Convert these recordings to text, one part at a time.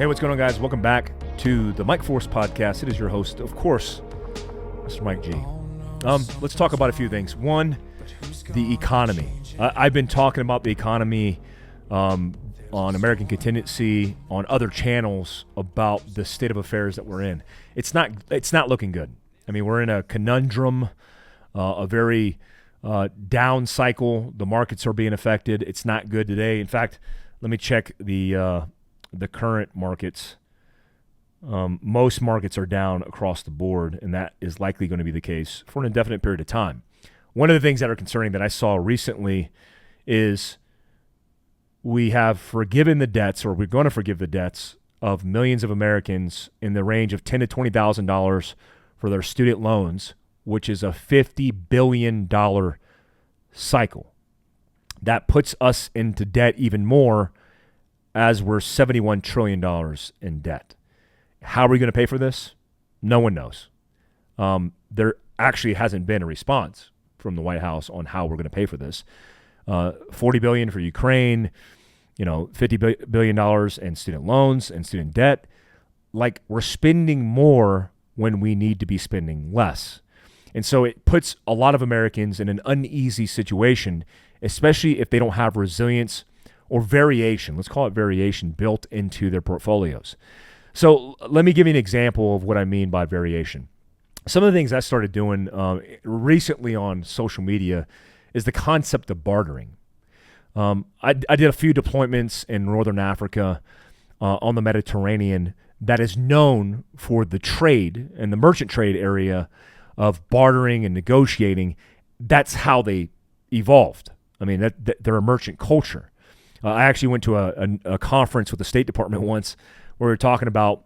Hey, what's going on, guys? Welcome back to the Mike Force Podcast. It is your host, of course, Mr. Mike G. Let's talk about a few things. One, the economy. I've been talking about the economy on American Contingency, on other channels, about the state of affairs that we're in. It's not looking good. I mean, we're in a conundrum, a very down cycle. The markets are being affected. It's not good today. In fact, let me check the current markets. Most markets are down across the board, and that is likely going to be the case for an indefinite period of time. One of the things that are concerning that I saw recently is we have forgiven the debts, or we're going to forgive the debts of millions of Americans in the range of $10,000 to $20,000 for their student loans, which is a $50 billion cycle. That puts us into debt even more, as we're $71 trillion in debt. How are we going to pay for this? No one knows. There actually hasn't been a response from the White House on how we're going to pay for this. $40 billion for Ukraine, $50 billion in student loans and student debt. Like, we're spending more when we need to be spending less. And so it puts a lot of Americans in an uneasy situation, especially if they don't have resilience or variation, let's call it variation, built into their portfolios. So let me give you an example of what I mean by variation. Some of the things I started doing recently on social media is the concept of bartering. I did a few deployments in Northern Africa on the Mediterranean that is known for the trade and the merchant trade area of bartering and negotiating. That's how they evolved. I mean, they're a merchant culture. I actually went to a conference with the State Department once where we were talking about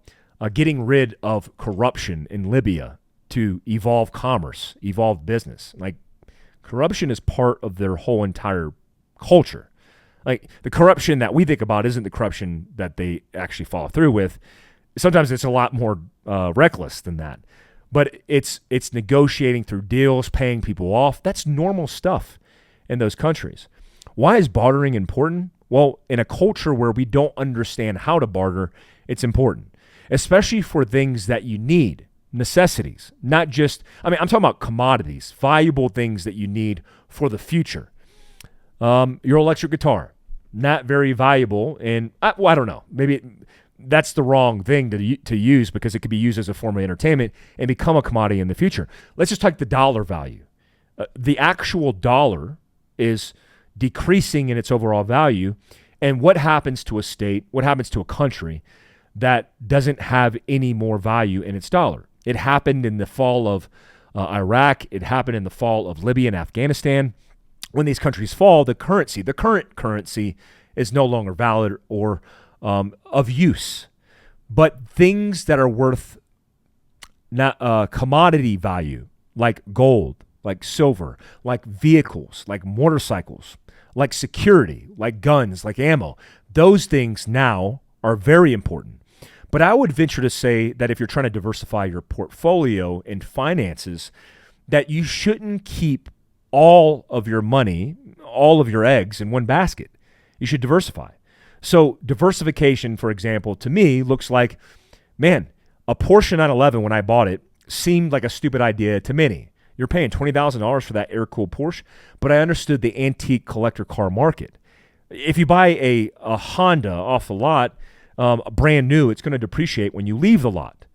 getting rid of corruption in Libya to evolve commerce, evolve business. Like, corruption is part of their whole entire culture. Like, the corruption that we think about isn't the corruption that they actually follow through with. Sometimes it's a lot more reckless than that. But it's negotiating through deals, paying people off. That's normal stuff in those countries. Why is bartering important? Well, in a culture where we don't understand how to barter, it's important, especially for things that you need, necessities, not just, I'm talking about commodities, valuable things that you need for the future. Your electric guitar, not very valuable, and I don't know, maybe that's the wrong thing to use, because it could be used as a form of entertainment and become a commodity in the future. Let's just take the dollar value. The actual dollar is decreasing in its overall value. And what happens to a state, what happens to a country that doesn't have any more value in its dollar? It happened in the fall of Iraq. It happened in the fall of Libya and Afghanistan. When these countries fall, the current currency is no longer valid or of use. But things that are worth commodity value, like gold, like silver, like vehicles, like motorcycles, like security, like guns, like ammo, those things now are very important. But I would venture to say that if you're trying to diversify your portfolio and finances, that you shouldn't keep all of your money, all of your eggs in one basket. You should diversify. So diversification, for example, to me looks like, man, a Porsche 911 when I bought it seemed like a stupid idea to many. You're paying $20,000 for that air-cooled Porsche, but I understood the antique collector car market. If you buy a Honda off the lot, brand new, it's going to depreciate when you leave the lot.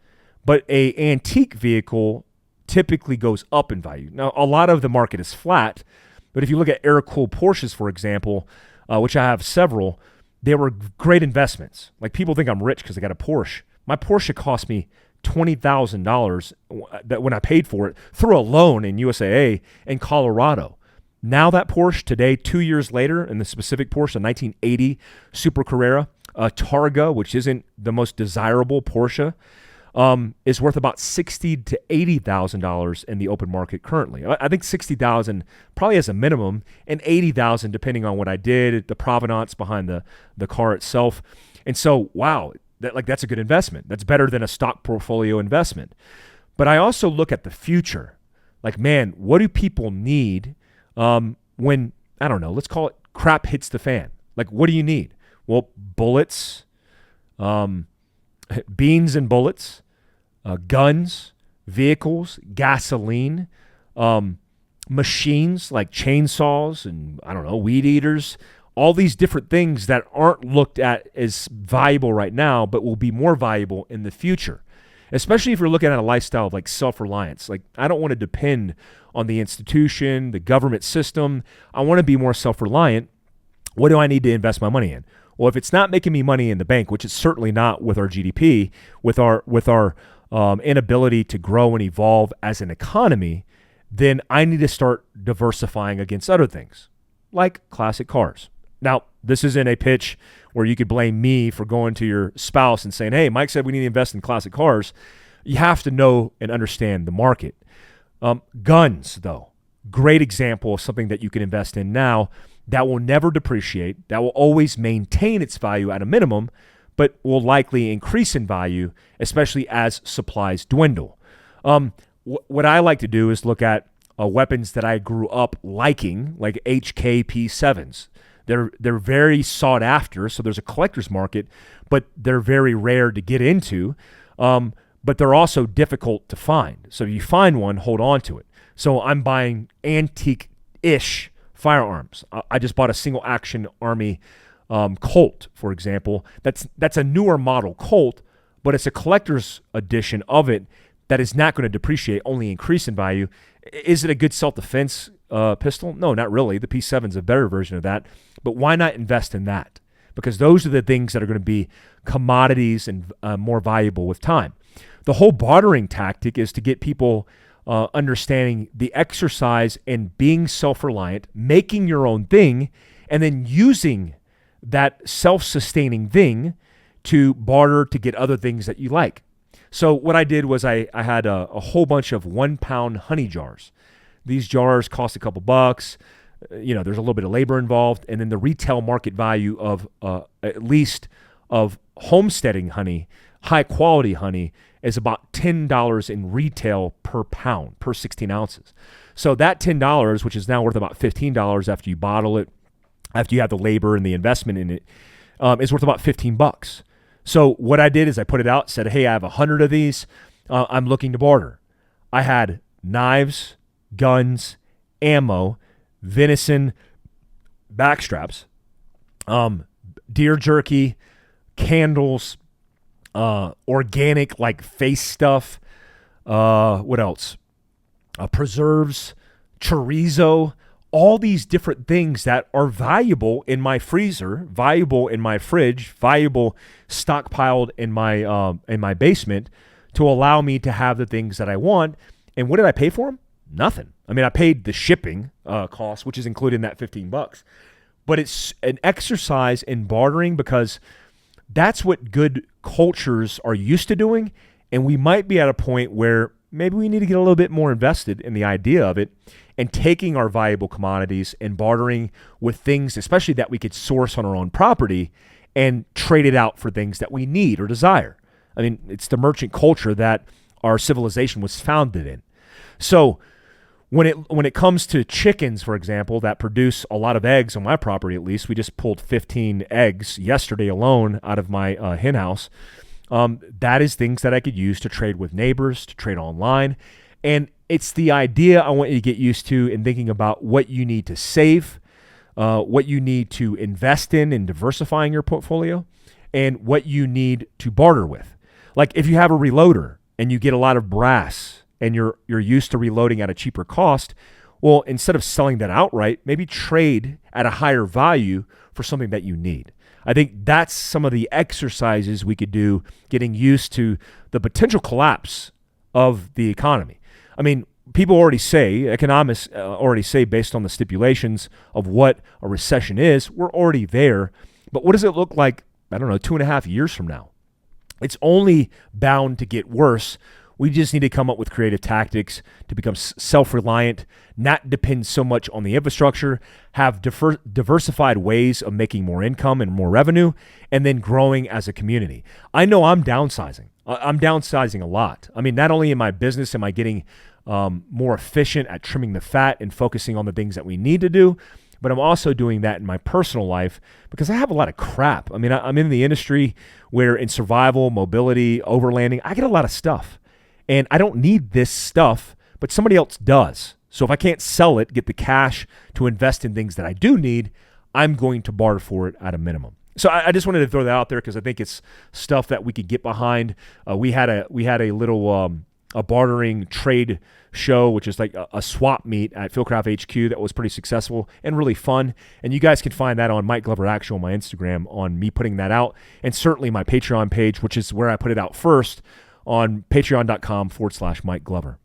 But a antique vehicle typically goes up in value. Now, a lot of the market is flat, but if you look at air-cooled Porsches, for example, which I have several, they were great investments. Like, people think I'm rich because I got a Porsche. My Porsche cost me $20,000 that when I paid for it through a loan in USAA in Colorado. Now that Porsche today, 2 years later, in the specific Porsche, a 1980 Super Carrera, a Targa, which isn't the most desirable Porsche, is worth about $60,000 to $80,000 in the open market currently. I think $60,000 probably as a minimum, and $80,000 depending on what I did, the provenance behind the car itself. And so, wow, that's a good investment. That's better than a stock portfolio investment. But I also look at the future. Like, man, what do people need when, I don't know, let's call it crap hits the fan? Like, what do you need? Well, bullets, beans and bullets, guns, vehicles, gasoline, machines like chainsaws and, I don't know, weed eaters, all these different things that aren't looked at as valuable right now, but will be more valuable in the future. Especially if you're looking at a lifestyle of like self-reliance. Like, I don't want to depend on the institution, the government system. I want to be more self-reliant. What do I need to invest my money in? Well, if it's not making me money in the bank, which it's certainly not with our GDP, with our inability to grow and evolve as an economy, then I need to start diversifying against other things, like classic cars. Now, this isn't a pitch where you could blame me for going to your spouse and saying, hey, Mike said we need to invest in classic cars. You have to know and understand the market. Guns, though, great example of something that you can invest in now that will never depreciate, that will always maintain its value at a minimum, but will likely increase in value, especially as supplies dwindle. What I like to do is look at weapons that I grew up liking, like HKP7s. They're very sought after, so there's a collector's market, but they're very rare to get into, but they're also difficult to find. So if you find one, hold on to it. So I'm buying antique-ish firearms. I just bought a single-action Army Colt, for example. That's a newer model Colt, but it's a collector's edition of it that is not going to depreciate, only increase in value. Is it a good self-defense pistol? No, not really. The P7 is a better version of that. But why not invest in that? Because those are the things that are going to be commodities and more valuable with time. The whole bartering tactic is to get people understanding the exercise and being self-reliant, making your own thing, and then using that self-sustaining thing to barter to get other things that you like. So what I did was I had a whole bunch of 1 pound honey jars. These jars cost a couple bucks. There's a little bit of labor involved. And then the retail market value of at least of homesteading honey, high quality honey, is about $10 in retail per pound, per 16 ounces. So that $10, which is now worth about $15 after you bottle it, after you have the labor and the investment in it, is worth about $15. So what I did is I put it out, said, hey, I have 100 of these. I'm looking to barter. I had knives, guns, ammo, venison, backstraps, deer jerky, candles, organic like face stuff. What else? Preserves, chorizo, all these different things that are valuable in my freezer, valuable in my fridge, valuable stockpiled in my basement to allow me to have the things that I want. And what did I pay for them? Nothing. I mean, I paid the shipping cost, which is included in that $15. But it's an exercise in bartering because that's what good cultures are used to doing. And we might be at a point where maybe we need to get a little bit more invested in the idea of it and taking our valuable commodities and bartering with things, especially that we could source on our own property, and trade it out for things that we need or desire. I mean, it's the merchant culture that our civilization was founded in. So when it comes to chickens, for example, that produce a lot of eggs on my property, at least, we just pulled 15 eggs yesterday alone out of my hen house. That is things that I could use to trade with neighbors, to trade online. And it's the idea I want you to get used to in thinking about what you need to save, what you need to invest in diversifying your portfolio, and what you need to barter with. Like if you have a reloader and you get a lot of brass and you're used to reloading at a cheaper cost, well, instead of selling that outright, maybe trade at a higher value for something that you need. I think that's some of the exercises we could do, getting used to the potential collapse of the economy. I mean, people already say, economists already say, based on the stipulations of what a recession is, we're already there. But what does it look like, 2.5 years from now? It's only bound to get worse. We just need to come up with creative tactics to become self-reliant, not depend so much on the infrastructure, have diversified ways of making more income and more revenue, and then growing as a community. I know I'm downsizing. I'm downsizing a lot. I mean, not only in my business am I getting more efficient at trimming the fat and focusing on the things that we need to do, but I'm also doing that in my personal life because I have a lot of crap. I mean, I'm in the industry where in survival, mobility, overlanding, I get a lot of stuff. And I don't need this stuff, but somebody else does. So if I can't sell it, get the cash to invest in things that I do need, I'm going to barter for it at a minimum. So I just wanted to throw that out there because I think it's stuff that we could get behind. We had a little a bartering trade show, which is like a swap meet at Fieldcraft HQ that was pretty successful and really fun. And you guys can find that on Mike Glover Actual on my Instagram on me putting that out, and certainly my Patreon page, which is where I put it out first on patreon.com/Mike Glover.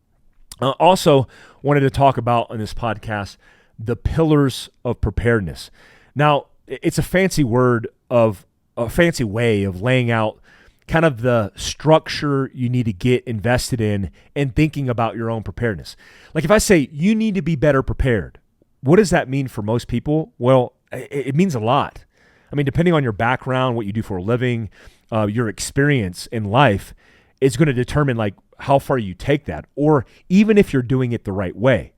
Also wanted to talk about on this podcast the pillars of preparedness. Now, it's a fancy word of a fancy way of laying out kind of the structure you need to get invested in and thinking about your own preparedness. Like if I say you need to be better prepared, what does that mean for most people? Well, it means a lot. I mean, depending on your background, what you do for a living, your experience in life, it's going to determine like how far you take that, or even if you're doing it the right way.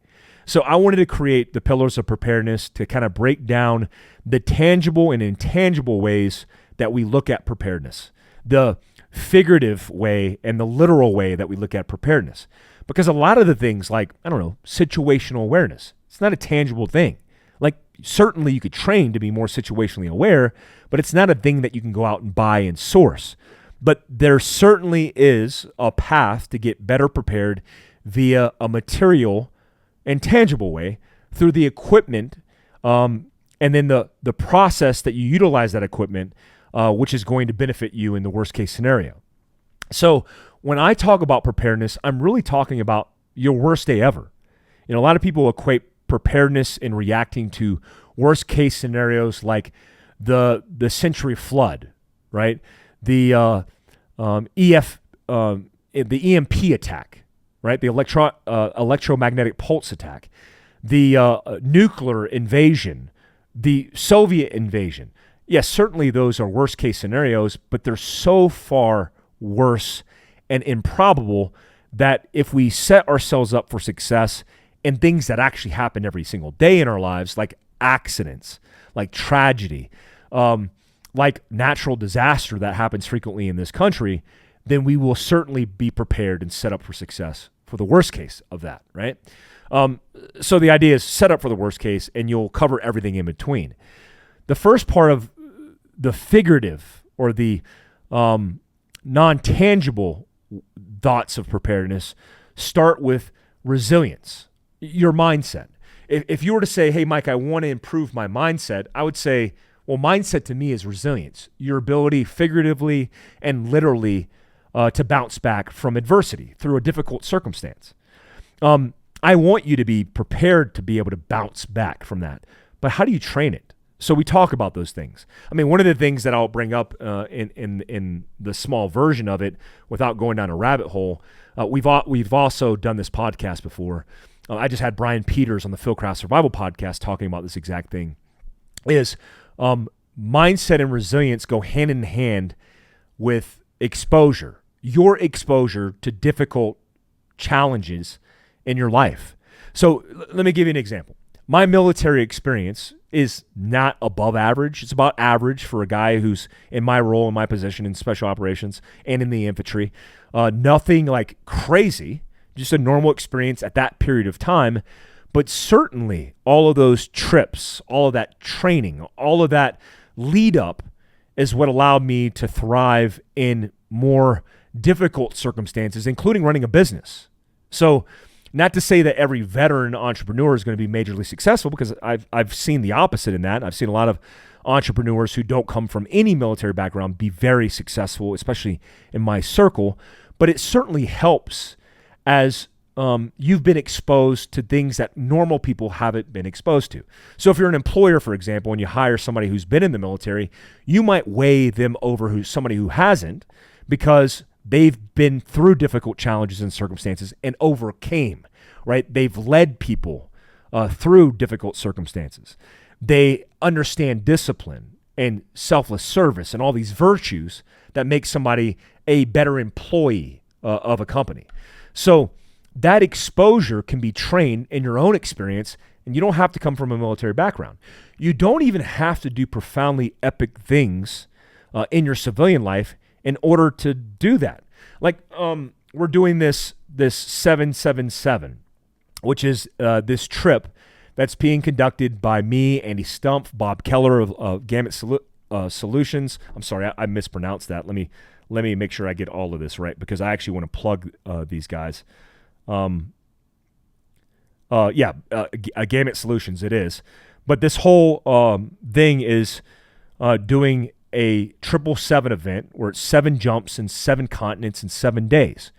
So I wanted to create the pillars of preparedness to kind of break down the tangible and intangible ways that we look at preparedness, the figurative way and the literal way that we look at preparedness. Because a lot of the things like, I don't know, situational awareness, it's not a tangible thing. Like certainly you could train to be more situationally aware, but it's not a thing that you can go out and buy and source. But there certainly is a path to get better prepared via a material and tangible way through the equipment, and then the process that you utilize that equipment, which is going to benefit you in the worst case scenario. So when I talk about preparedness, I'm really talking about your worst day ever. You know, a lot of people equate preparedness in reacting to worst case scenarios like the century flood, right? The EMP attack, right? The electromagnetic pulse attack, the nuclear invasion, the Soviet invasion. Yes, certainly those are worst case scenarios, but they're so far worse and improbable that if we set ourselves up for success in things that actually happen every single day in our lives, like accidents, like tragedy, like natural disaster that happens frequently in this country, then we will certainly be prepared and set up for success for the worst case of that, right? So the idea is set up for the worst case and you'll cover everything in between. The first part of the figurative or the non-tangible thoughts of preparedness start with resilience, your mindset. If you were to say, hey, Mike, I want to improve my mindset, I would say, well, mindset to me is resilience, your ability figuratively and literally to bounce back from adversity through a difficult circumstance. I want you to be prepared to be able to bounce back from that. But how do you train it? So we talk about those things. I mean, one of the things that I'll bring up in the small version of it, without going down a rabbit hole, we've also done this podcast before. I just had Brian Peters on the Fieldcraft Survival podcast talking about this exact thing. Is mindset and resilience go hand in hand with exposure, your exposure to difficult challenges in your life. So let me give you an example. My military experience is not above average. It's about average for a guy who's in my role, in my position in special operations and in the infantry. Nothing like crazy, just a normal experience at that period of time. But certainly all of those trips, all of that training, all of that lead up is what allowed me to thrive in more difficult circumstances, including running a business. So not to say that every veteran entrepreneur is going to be majorly successful, because I've seen the opposite in that. I've seen a lot of entrepreneurs who don't come from any military background be very successful, especially in my circle. But it certainly helps as you've been exposed to things that normal people haven't been exposed to. So if you're an employer, for example, and you hire somebody who's been in the military, you might weigh them over somebody who hasn't, because they've been through difficult challenges and circumstances and overcame, right? They've led people through difficult circumstances. They understand discipline and selfless service and all these virtues that make somebody a better employee of a company. So that exposure can be trained in your own experience, and you don't have to come from a military background. You don't even have to do profoundly epic things in your civilian life in order to do that. Like we're doing this 777, which is this trip that's being conducted by me, Andy Stumpf, Bob Keller of Gamut Solutions. I'm sorry, I mispronounced that. Let me make sure I get all of this right, because I actually want to plug these guys. Gamut Solutions it is. But this whole thing is doing a 777 event where it's 7 jumps in 7 continents in 7 days.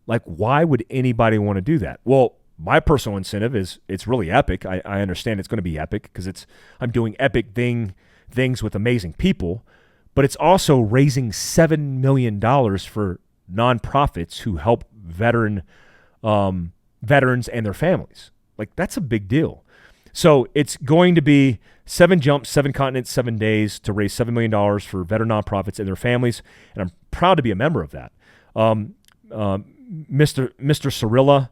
Like, why would anybody want to do that? Well, my personal incentive is it's really epic. I understand it's going to be epic because I'm doing epic things with amazing people, but it's also raising $7 million for nonprofits who help veterans and their families. Like, that's a big deal. So it's going to be 7 jumps, 7 continents, 7 days to raise $7 million for veteran nonprofits and their families, and I'm proud to be a member of that. Mr. Cirilla,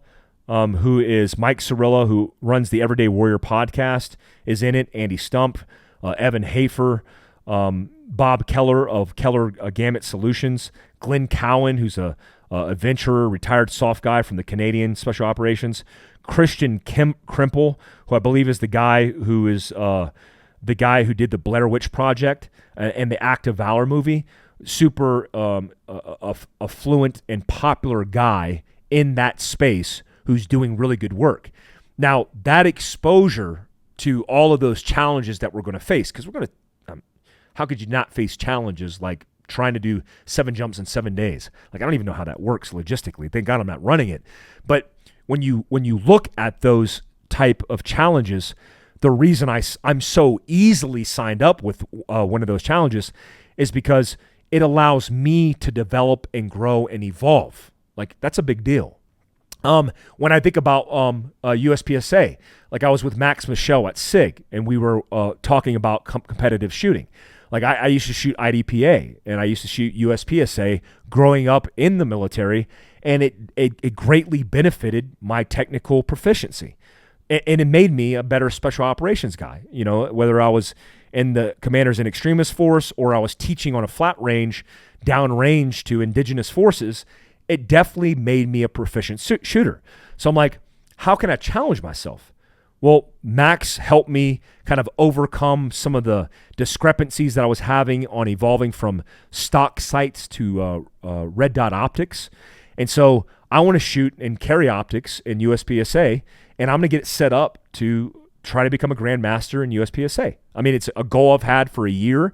who is Mike Cirilla, who runs the Everyday Warrior podcast, is in it. Andy Stumpf, Evan Hafer, Bob Keller of Keller Gamut Solutions, Glenn Cowan, who's a adventurer, retired soft guy from the Canadian Special Operations, Christian Krimple, who I believe is the guy who did the Blair Witch Project and the Act of Valor movie. Super affluent and popular guy in that space who's doing really good work. Now, that exposure to all of those challenges that we're going to face, because we're going to, how could you not face challenges like trying to do 7 jumps in 7 days? Like, I don't even know how that works logistically. Thank God I'm not running it. But when you look at those type of challenges, the reason I'm so easily signed up with one of those challenges is because it allows me to develop and grow and evolve. Like, that's a big deal. When I think about USPSA, like I was with Max Michelle at SIG, and we were talking about competitive shooting. Like I used to shoot IDPA, and I used to shoot USPSA growing up in the military, and it greatly benefited my technical proficiency. And it made me a better special operations guy. You know, whether I was in the Commanders and Extremist Force or I was teaching on a flat range, downrange to indigenous forces, it definitely made me a proficient shooter. So I'm like, how can I challenge myself? Well, Max helped me kind of overcome some of the discrepancies that I was having on evolving from stock sights to red dot optics. And so I want to shoot and carry optics in USPSA, and I'm going to get it set up to try to become a grandmaster in USPSA. I mean, it's a goal I've had for a year.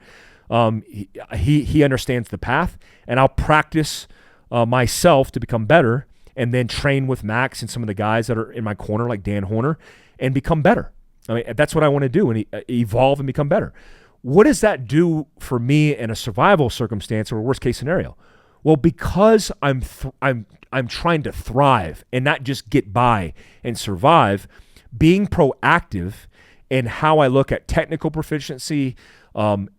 He understands the path, and I'll practice myself to become better, and then train with Max and some of the guys that are in my corner, like Dan Horner, and become better. I mean, that's what I want to do, and evolve and become better. What does that do for me in a survival circumstance or a worst case scenario? Well, because I'm trying to thrive and not just get by and survive, being proactive in how I look at technical proficiency,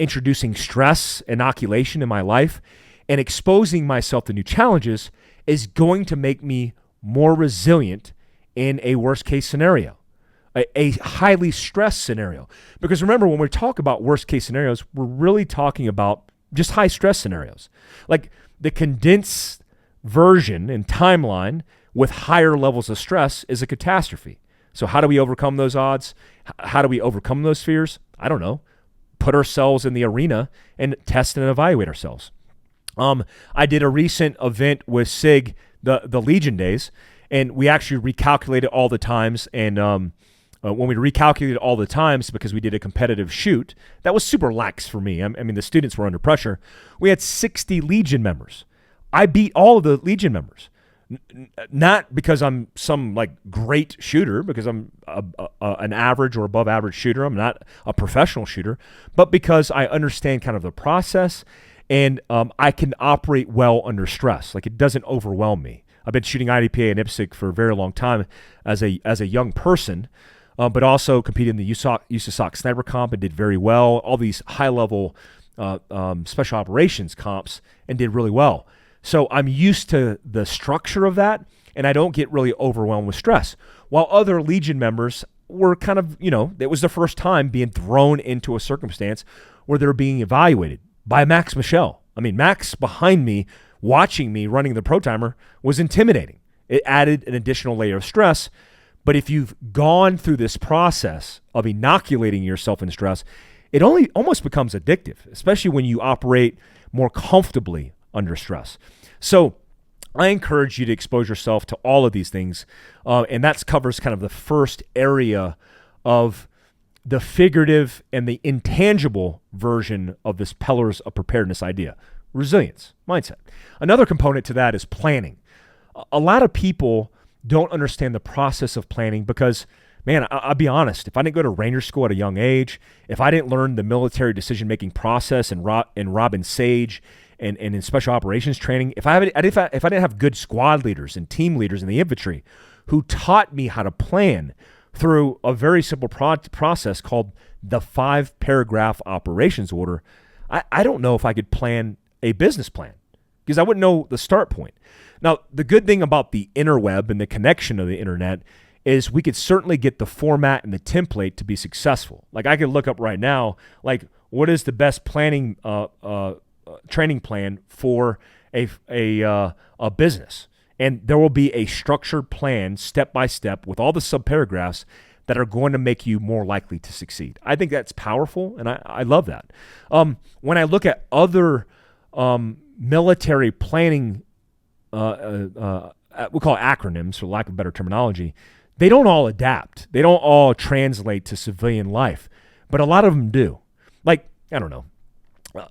introducing stress inoculation in my life, and exposing myself to new challenges is going to make me more resilient in a worst case scenario, a highly stressed scenario. Because remember, when we talk about worst case scenarios, we're really talking about just high stress scenarios. Like the condensed version and timeline with higher levels of stress is a catastrophe. So how do we overcome those odds? How do we overcome those fears? I don't know. Put ourselves in the arena and test and evaluate ourselves. I did a recent event with SIG, the Legion days, and we actually recalculated all the times. And when we recalculated all the times, because we did a competitive shoot, that was super lax for me. I mean, the students were under pressure. We had 60 Legion members. I beat all of the Legion members. Not because I'm some like great shooter, because I'm an average or above average shooter. I'm not a professional shooter, but because I understand kind of the process, and I can operate well under stress. Like, it doesn't overwhelm me. I've been shooting IDPA and IPSC for a very long time as a young person, but also competed in the USASOC sniper comp and did very well. All these high level special operations comps and did really well. So I'm used to the structure of that, and I don't get really overwhelmed with stress. While other Legion members were kind of, it was their first time being thrown into a circumstance where they're being evaluated by Max Michelle. I mean, Max behind me, watching me running the Pro Timer, was intimidating. It added an additional layer of stress. But if you've gone through this process of inoculating yourself in stress, it almost becomes addictive, especially when you operate more comfortably under stress. So I encourage you to expose yourself to all of these things. And that covers kind of the first area of the figurative and the intangible version of this pillars of preparedness idea, resilience, mindset. Another component to that is planning. A lot of people don't understand the process of planning because, man, I'll be honest, if I didn't go to Ranger School at a young age, if I didn't learn the military decision-making process in Robin Sage and in special operations training, if I didn't have good squad leaders and team leaders in the infantry who taught me how to plan through a very simple process called the 5-paragraph operations order, I don't know if I could plan a business plan because I wouldn't know the start point. Now, the good thing about the interweb and the connection of the internet is we could certainly get the format and the template to be successful. Like I could look up right now, like what is the best planning training plan for a business, and there will be a structured plan step by step with all the subparagraphs that are going to make you more likely to succeed. I think that's powerful, and I love that. When I look at other military planning, we call it acronyms for lack of better terminology, they don't all adapt. They don't all translate to civilian life, but a lot of them do. Like, I don't know,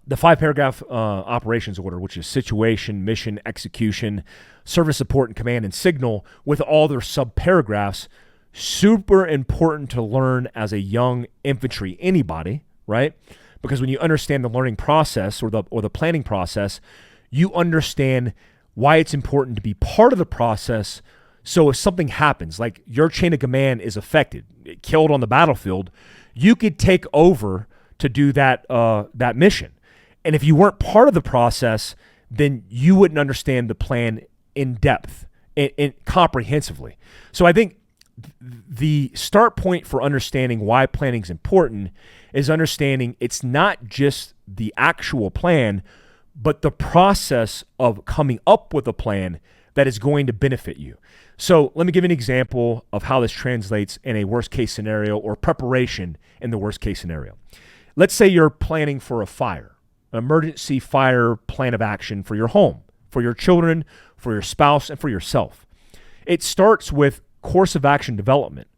the 5-paragraph operations order, which is situation, mission, execution, service support, and command and signal with all their subparagraphs, super important to learn as a young infantry anybody, right? Because when you understand the learning process or the planning process, you understand why it's important to be part of the process. So if something happens, like your chain of command is affected, killed on the battlefield, you could take over to do that mission. And if you weren't part of the process, then you wouldn't understand the plan in depth and comprehensively. So I think the start point for understanding why planning is important is understanding it's not just the actual plan, but the process of coming up with a plan that is going to benefit you. So let me give you an example of how this translates in a worst case scenario or preparation in the worst case scenario. Let's say you're planning for a fire, an emergency fire plan of action for your home, for your children, for your spouse, and for yourself. It starts with course of action development.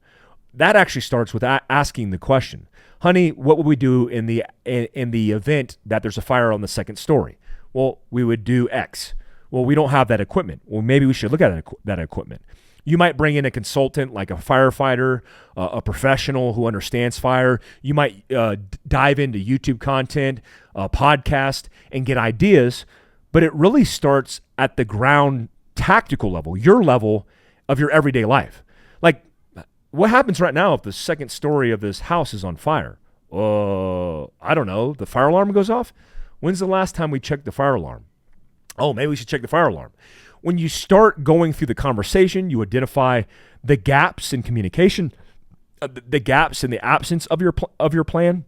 That actually starts with asking the question, honey, what would we do in the event that there's a fire on the second story? Well, we would do X. Well, we don't have that equipment. Well, maybe we should look at that equipment. You might bring in a consultant like a firefighter, a professional who understands fire. You might dive into YouTube content, podcast, and get ideas. But it really starts at the ground tactical level, your level of your everyday life. Like, what happens right now if the second story of this house is on fire? I don't know. The fire alarm goes off? When's the last time we checked the fire alarm? Oh, maybe we should check the fire alarm. When you start going through the conversation, you identify the gaps in communication, the gaps in the absence of your plan,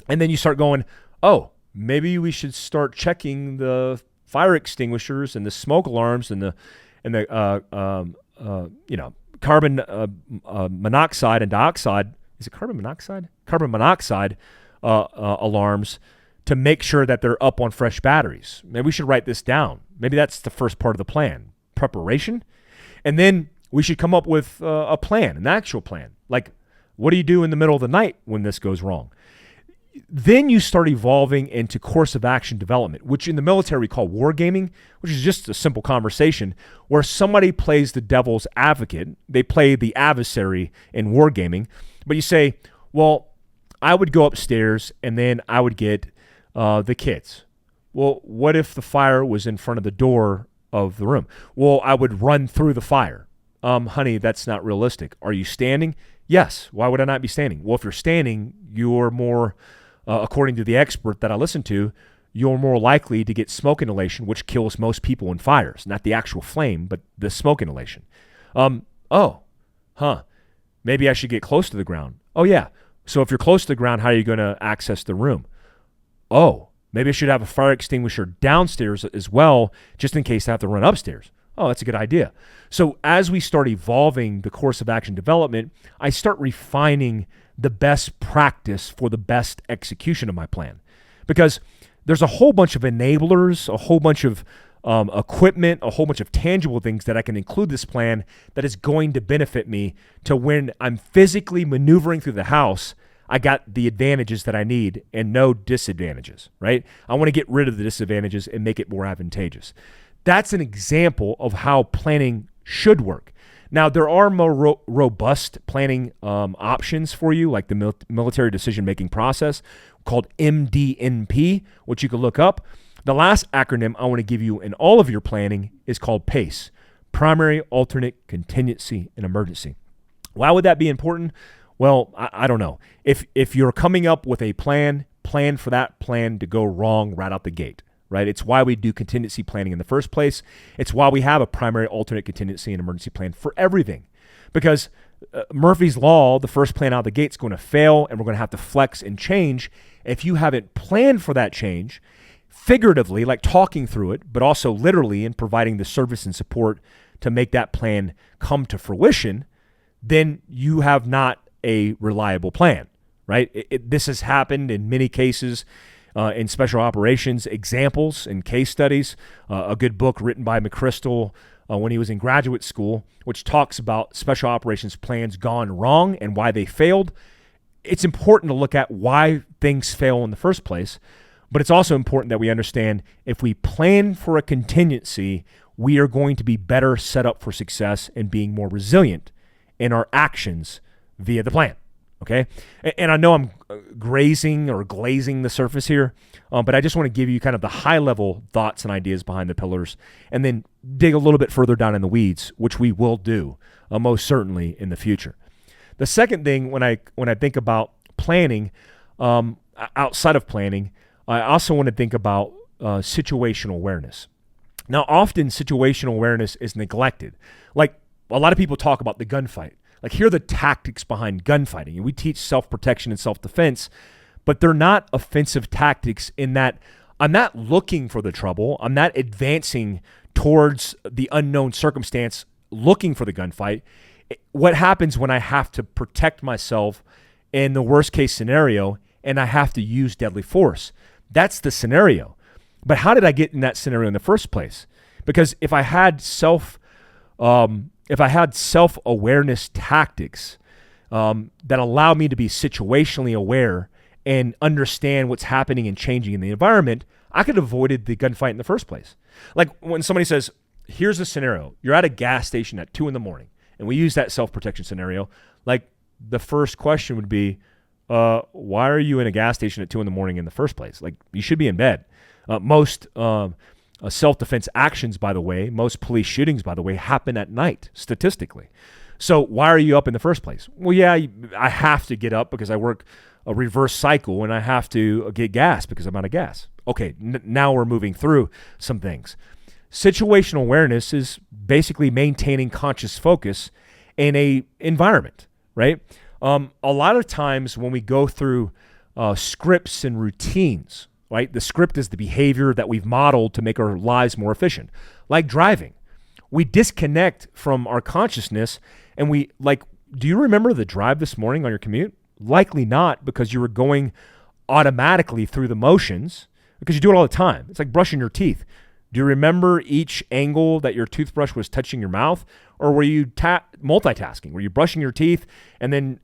and then you start going, oh, maybe we should start checking the fire extinguishers and the smoke alarms and the carbon monoxide and dioxide. Is it carbon monoxide? Carbon monoxide alarms to make sure that they're up on fresh batteries. Maybe we should write this down. Maybe that's the first part of the plan, preparation. And then we should come up with a plan, an actual plan. Like, what do you do in the middle of the night when this goes wrong? Then you start evolving into course of action development, which in the military we call wargaming, which is just a simple conversation where somebody plays the devil's advocate. They play the adversary in wargaming. But you say, well, I would go upstairs and then I would get the kids. Well, what if the fire was in front of the door of the room? Well, I would run through the fire. Honey, that's not realistic. Are you standing? Yes. Why would I not be standing? Well, if you're standing, you're more, according to the expert that I listened to, you're more likely to get smoke inhalation, which kills most people in fires. Not the actual flame, but the smoke inhalation. Maybe I should get close to the ground. Oh, yeah. So if you're close to the ground, how are you going to access the room? Oh, maybe I should have a fire extinguisher downstairs as well, just in case I have to run upstairs. Oh, that's a good idea. So as we start evolving the course of action development, I start refining the best practice for the best execution of my plan. Because there's a whole bunch of enablers, a whole bunch of equipment, a whole bunch of tangible things that I can include this plan that is going to benefit me to when I'm physically maneuvering through the house, I got the advantages that I need and no disadvantages, right? I want to get rid of the disadvantages and make it more advantageous. That's an example of how planning should work. Now, there are more robust planning options for you, like the military decision-making process called MDNP, which you can look up. The last acronym I want to give you in all of your planning is called PACE, Primary, Alternate, Contingency, and Emergency. Why would that be important? Well, I don't know. If you're coming up with a plan for that plan to go wrong right out the gate, right? It's why we do contingency planning in the first place. It's why we have a primary, alternate, contingency, and emergency plan for everything. Because Murphy's Law, the first plan out of the gate is going to fail, and we're going to have to flex and change. If you haven't planned for that change, figuratively, like talking through it, but also literally in providing the service and support to make that plan come to fruition, then you have not a reliable plan, right? This has happened in many cases in special operations, examples and case studies. A good book written by McChrystal when he was in graduate school, which talks about special operations plans gone wrong and why they failed. It's important to look at why things fail in the first place, but it's also important that we understand if we plan for a contingency, we are going to be better set up for success and being more resilient in our actions via the plan, okay? And I know I'm glazing the surface here, but I just want to give you kind of the high-level thoughts and ideas behind the pillars and then dig a little bit further down in the weeds, which we will do most certainly in the future. The second thing when I think about planning, outside of planning, I also want to think about situational awareness. Now, often situational awareness is neglected. Like a lot of people talk about the gunfight. Like here are the tactics behind gunfighting. And we teach self-protection and self-defense, but they're not offensive tactics in that I'm not looking for the trouble. I'm not advancing towards the unknown circumstance looking for the gunfight. What happens when I have to protect myself in the worst case scenario and I have to use deadly force? That's the scenario. But how did I get in that scenario in the first place? Because if I had self-awareness tactics that allow me to be situationally aware and understand what's happening and changing in the environment, I could have avoided the gunfight in the first place. Like when somebody says, here's a scenario. You're at a gas station at 2 a.m, and we use that self-protection scenario. Like the first question would be, why are you in a gas station at 2 a.m. in the first place? Like you should be in bed. Most self-defense actions, by the way, most police shootings, by the way, happen at night, statistically. So why are you up in the first place? Well, yeah, I have to get up because I work a reverse cycle and I have to get gas because I'm out of gas. Okay, now we're moving through some things. Situational awareness is basically maintaining conscious focus in a environment, right? A lot of times when we go through scripts and routines, right? The script is the behavior that we've modeled to make our lives more efficient. Like driving. We disconnect from our consciousness and do you remember the drive this morning on your commute? Likely not, because you were going automatically through the motions because you do it all the time. It's like brushing your teeth. Do you remember each angle that your toothbrush was touching your mouth? Or were you multitasking? Were you brushing your teeth and then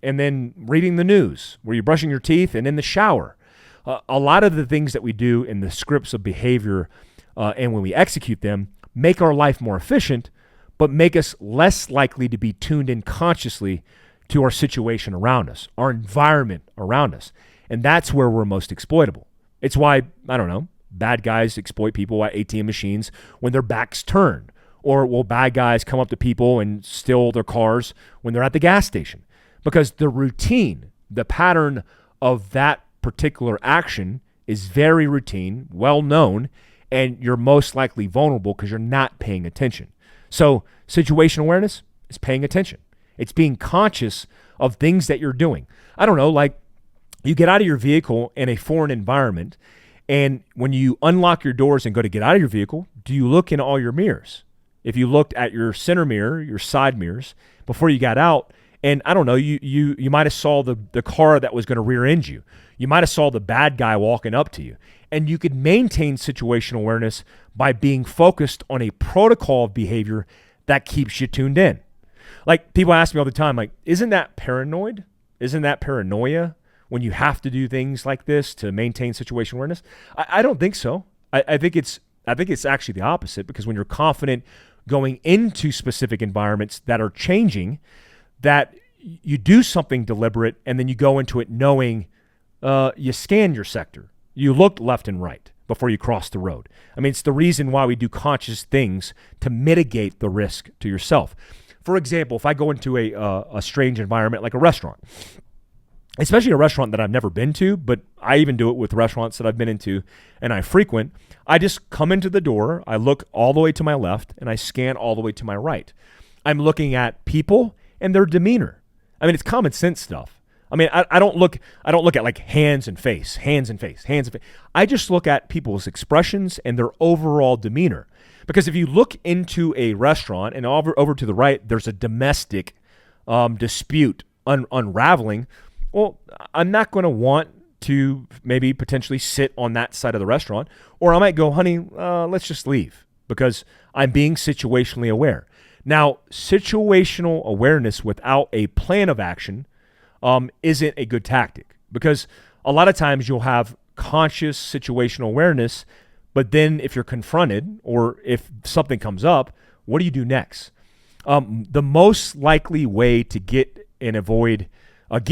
reading the news? Were you brushing your teeth and in the shower? A lot of the things that we do in the scripts of behavior and when we execute them make our life more efficient, but make us less likely to be tuned in consciously to our situation around us, our environment around us. And that's where we're most exploitable. It's why, bad guys exploit people at ATM machines when their backs turned. Or bad guys come up to people and steal their cars when they're at the gas station. Because the routine, the pattern of that particular action is very routine, well known, and you're most likely vulnerable because you're not paying attention. So situational awareness is paying attention. It's being conscious of things that you're doing. I don't know, like you get out of your vehicle in a foreign environment, and when you unlock your doors and go to get out of your vehicle, do you look in all your mirrors? If you looked at your center mirror, your side mirrors, before you got out, and I don't know, you might have saw the car that was going to rear end you. You might have saw the bad guy walking up to you. And you could maintain situational awareness by being focused on a protocol of behavior that keeps you tuned in. Like people ask me all the time, like, isn't that paranoid? Isn't that paranoia when you have to do things like this to maintain situational awareness? I don't think so. I think it's actually the opposite, because when you're confident going into specific environments that are changing, that you do something deliberate and then you go into it knowing you scan your sector. You look left and right before you cross the road. I mean, it's the reason why we do conscious things to mitigate the risk to yourself. For example, if I go into a strange environment like a restaurant, especially a restaurant that I've never been to, but I even do it with restaurants that I've been into and I frequent, I just come into the door, I look all the way to my left, and I scan all the way to my right. I'm looking at people and their demeanor. I mean, it's common sense stuff. I mean, I don't look at like hands and face. I just look at people's expressions and their overall demeanor. Because if you look into a restaurant and over to the right, there's a domestic dispute unraveling. Well, I'm not going to want to maybe potentially sit on that side of the restaurant, or I might go, honey, let's just leave, because I'm being situationally aware. Now, situational awareness without a plan of action isn't a good tactic, because a lot of times you'll have conscious situational awareness, but then if you're confronted or if something comes up, what do you do next? The most likely way to get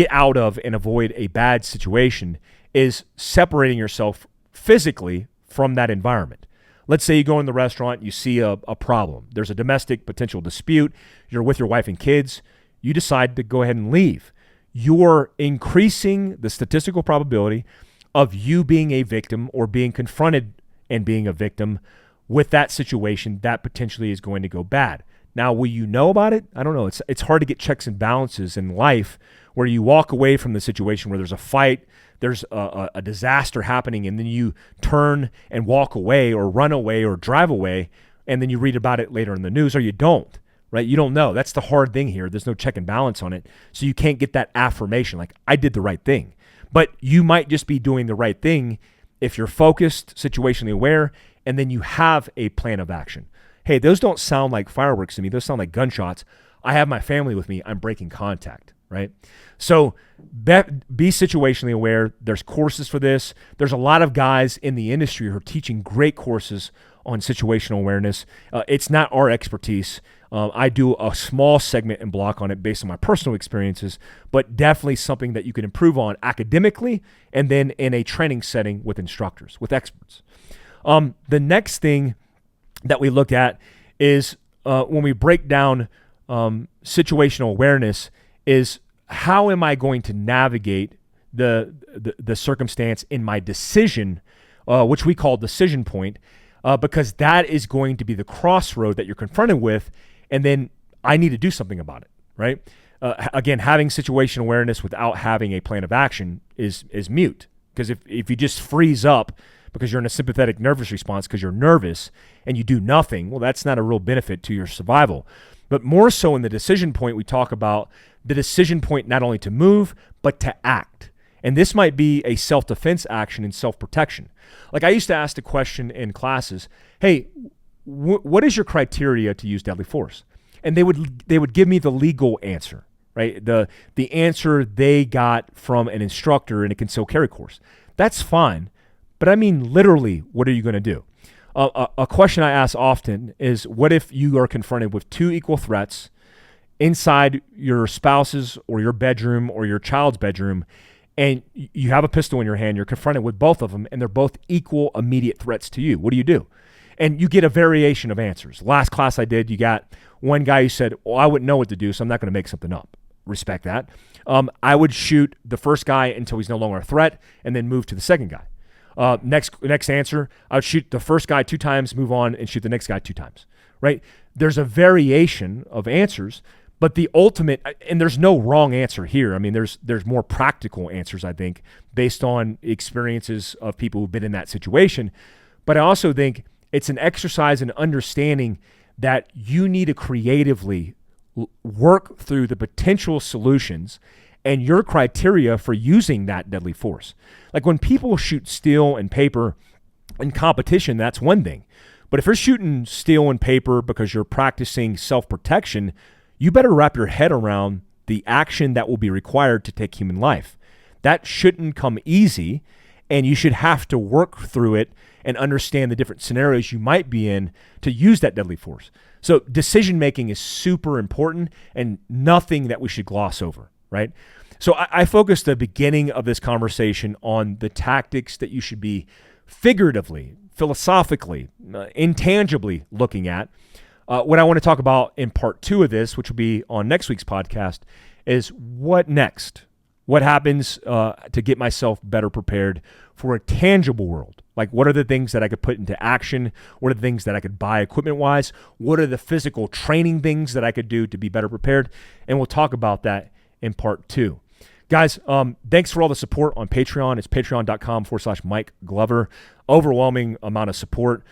out of and avoid a bad situation is separating yourself physically from that environment. Let's say you go in the restaurant, you see a problem. There's a domestic potential dispute. You're with your wife and kids. You decide to go ahead and leave. You're increasing the statistical probability of you being a victim or being confronted and being a victim with that situation that potentially is going to go bad. Now, will you know about it? I don't know. It's hard to get checks and balances in life where you walk away from the situation where there's a fight, there's a disaster happening, and then you turn and walk away or run away or drive away, and then you read about it later in the news, or you don't, right? You don't know. That's the hard thing here. There's no check and balance on it. So you can't get that affirmation like, I did the right thing. But you might just be doing the right thing if you're focused, situationally aware, and then you have a plan of action. Hey, those don't sound like fireworks to me. Those sound like gunshots. I have my family with me. I'm breaking contact, right? So be situationally aware. There's courses for this. There's a lot of guys in the industry who are teaching great courses on situational awareness. It's not our expertise. I do a small segment and block on it based on my personal experiences, but definitely something that you can improve on academically and then in a training setting with instructors, with experts. The next thing that we look at is when we break down situational awareness is how am I going to navigate the circumstance in my decision, which we call decision point, because that is going to be the crossroad that you're confronted with, and then I need to do something about it, right? Again, having situational awareness without having a plan of action is mute, because if you just freeze up because you're in a sympathetic nervous response because you're nervous and you do nothing, well, that's not a real benefit to your survival. But more so in the decision point, we talk about the decision point not only to move, but to act. And this might be a self-defense action and self-protection. Like I used to ask the question in classes, hey, what is your criteria to use deadly force? And they would give me the legal answer, right? The answer they got from an instructor in a concealed carry course. That's fine. But I mean, literally, what are you going to do? A question I ask often is, what if you are confronted with two equal threats inside your spouse's or your bedroom or your child's bedroom, and you have a pistol in your hand, you're confronted with both of them, and they're both equal immediate threats to you? What do you do? And you get a variation of answers. Last class I did, you got one guy who said, well, I wouldn't know what to do, so I'm not going to make something up. Respect that. I would shoot the first guy until he's no longer a threat and then move to the second guy. Next answer, I would shoot the first guy 2 times, move on, and shoot the next guy 2 times, right? There's a variation of answers, but the ultimate, and there's no wrong answer here. I mean, there's more practical answers, I think, based on experiences of people who've been in that situation. But I also think it's an exercise in understanding that you need to creatively work through the potential solutions and your criteria for using that deadly force. Like when people shoot steel and paper in competition, that's one thing. But if you're shooting steel and paper because you're practicing self-protection, you better wrap your head around the action that will be required to take human life. That shouldn't come easy, and you should have to work through it and understand the different scenarios you might be in to use that deadly force. So decision-making is super important and nothing that we should gloss over, right? So I focused the beginning of this conversation on the tactics that you should be figuratively, philosophically, intangibly looking at. What I want to talk about in part 2 of this, which will be on next week's podcast, is what next? What happens to get myself better prepared for a tangible world? Like, what are the things that I could put into action? What are the things that I could buy equipment-wise? What are the physical training things that I could do to be better prepared? And we'll talk about that in part 2. Guys, thanks for all the support on Patreon. It's patreon.com/Mike Glover. Overwhelming amount of support,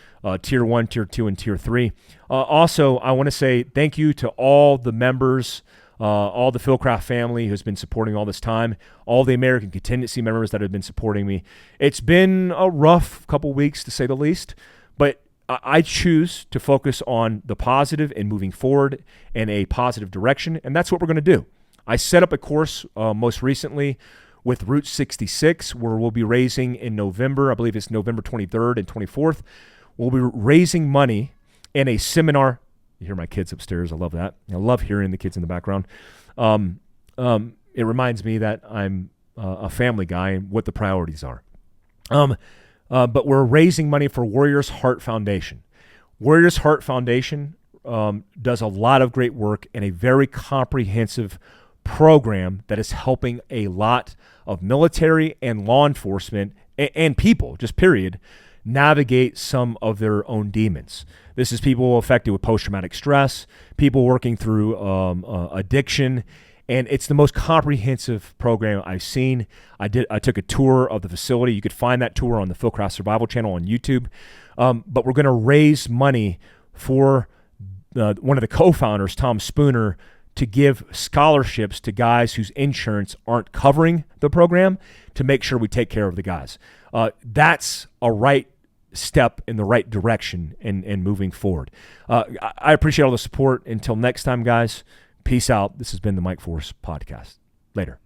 Tier 1, Tier 2, and Tier 3. Also, I want to say thank you to all the members, all the Fieldcraft family who's been supporting all this time, all the American Contingency members that have been supporting me. It's been a rough couple weeks, to say the least, but I choose to focus on the positive and moving forward in a positive direction, and that's what we're going to do. I set up a course most recently with Route 66 where we'll be raising in November. I believe it's November 23rd and 24th. We'll be raising money in a seminar. You hear my kids upstairs. I love that. I love hearing the kids in the background. It reminds me that I'm a family guy and what the priorities are. But we're raising money for Warriors Heart Foundation. Warriors Heart Foundation does a lot of great work in a very comprehensive program that is helping a lot of military and law enforcement and people, just period, navigate some of their own demons. This is people affected with post-traumatic stress, people working through addiction, and it's the most comprehensive program I've seen. I took a tour of the facility. You could find that tour on the Fieldcraft Survival channel on YouTube. But we're going to raise money for one of the co-founders, Tom Spooner, to give scholarships to guys whose insurance aren't covering the program to make sure we take care of the guys. That's a right step in the right direction in moving forward. I appreciate all the support. Until next time, guys, peace out. This has been the Mike Force Podcast. Later.